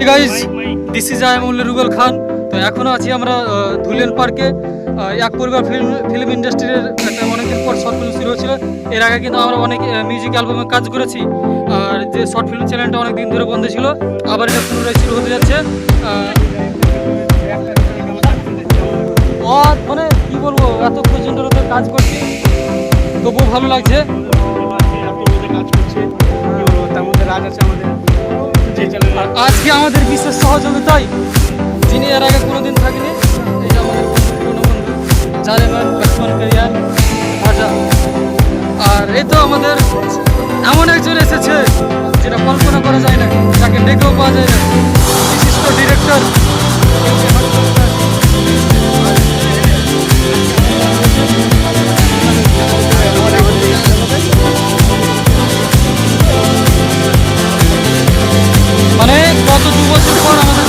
Guys, this is I am only Rubel Khan. তো এখনও আছি আমরা ধুলিয়ান পার্কে। এক পরিবার ফিল্ম ইন্ডাস্ট্রির একটা অনেকদিন পর শর্ট ফিল্ম শুরু হয়েছিল। এর আগে কিন্তু আমরা অনেক মিউজিক অ্যালবামে কাজ করেছি। আর যে শর্ট ফিল্ম চ্যানেলটা অনেক দিন ধরে বন্ধ ছিল, আবার এটা পুনরায় শুরু হতে যাচ্ছে। মানে কি বলবো, এত পর্যন্ত কাজ করছি, তবুও ভালো লাগছে। আর আজকে আমাদের বিশেষ সহযোগিতায়, যিনি এর আগে কোনোদিন থাকেনি, এই যে আমাদের পুরনো বন্ধু জালেমান লক্ষ্মণ পেরিয়ার ভাজা। আর এই তো আমাদের এমন একজন এসেছে যেটা কল্পনা করা যায় না, যাকে ডেকেও পাওয়া যায় না, বিশিষ্ট ডিরেক্টর। মানে গত 2 বছর পর আমাদের